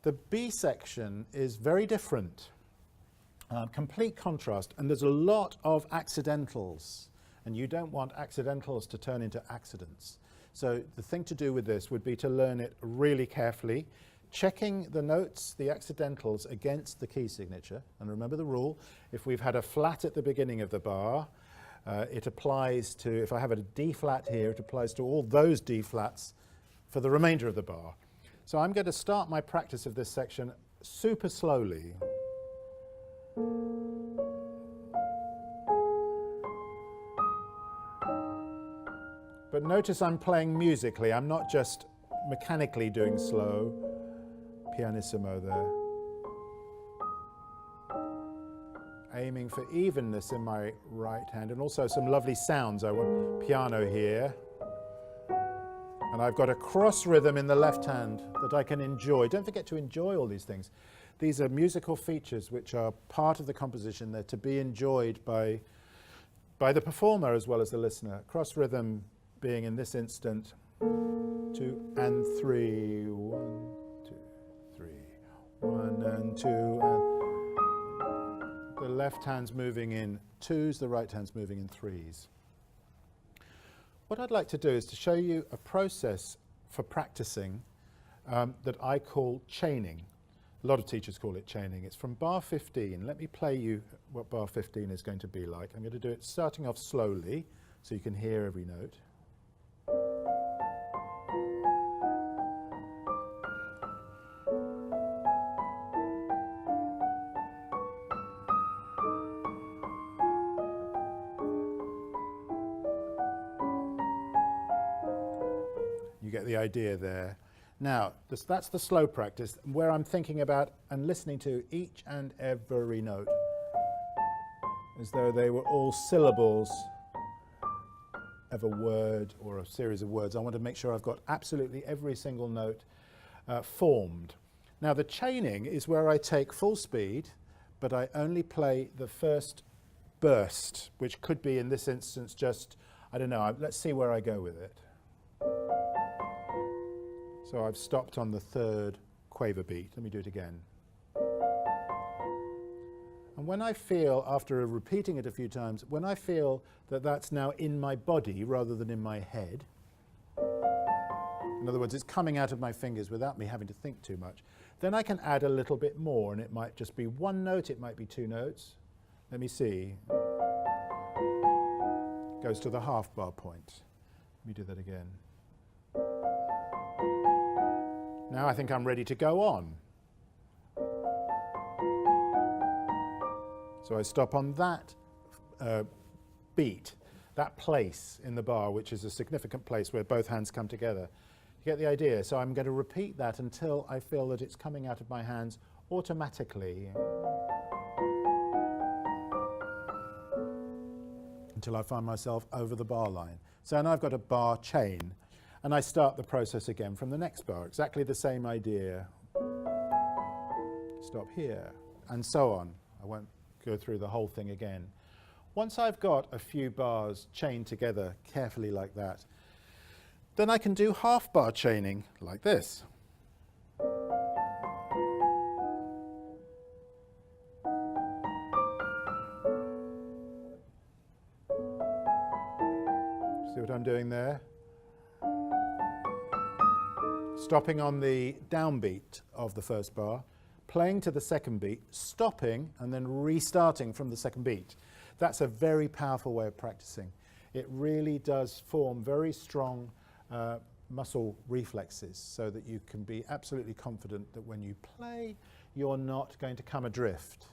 The B section is very different, complete contrast, and there's a lot of accidentals, and you don't want accidentals to turn into accidents. So the thing to do with this would be to learn it really carefully, checking the notes, the accidentals, against the key signature. And remember the rule, if we've had a flat at the beginning of the bar, it applies to, if I have a D flat here, it applies to all those D flats for the remainder of the bar. So I'm going to start my practice of this section super slowly. But notice I'm playing musically, I'm not just mechanically doing slow, pianissimo there. Aiming for evenness in my right hand, and also some lovely sounds. I want piano here. And I've got a cross rhythm in the left hand that I can enjoy. Don't forget to enjoy all these things. These are musical features which are part of the composition. They're to be enjoyed by the performer as well as the listener. Cross rhythm being in this instant 2 and 3, 1, 2, 3, 1 and 2, and the left hand's moving in 2s, the right hand's moving in 3s. What I'd like to do is to show you a process for practicing that I call chaining. A lot of teachers call it chaining. It's from bar 15. Let me play you what bar 15 is going to be like. I'm going to do it starting off slowly so you can hear every note. You get the idea there. Now, that's the slow practice, where I'm thinking about and listening to each and every note as though they were all syllables of a word or a series of words. I want to make sure I've got absolutely every single note formed. Now, the chaining is where I take full speed, but I only play the first burst, which could be, in this instance, just, I don't know, let's see where I go with it. So I've stopped on the third quaver beat. Let me do it again. And when I feel, after repeating it a few times, when I feel that that's now in my body rather than in my head, in other words, it's coming out of my fingers without me having to think too much, then I can add a little bit more, and it might just be one note, it might be 2 notes. Let me see. Goes to the half bar point. Let me do that again. Now I think I'm ready to go on. So I stop on that beat, that place in the bar, which is a significant place where both hands come together. You get the idea? So I'm going to repeat that until I feel that it's coming out of my hands automatically. Until I find myself over the bar line. So now I've got a bar chain. And I start the process again from the next bar, exactly the same idea. Stop here, and so on. I won't go through the whole thing again. Once I've got a few bars chained together carefully like that, then I can do half bar chaining like this. See what I'm doing there? Stopping on the downbeat of the first bar, playing to the second beat, stopping and then restarting from the second beat. That's a very powerful way of practicing. It really does form very strong muscle reflexes so that you can be absolutely confident that when you play, you're not going to come adrift.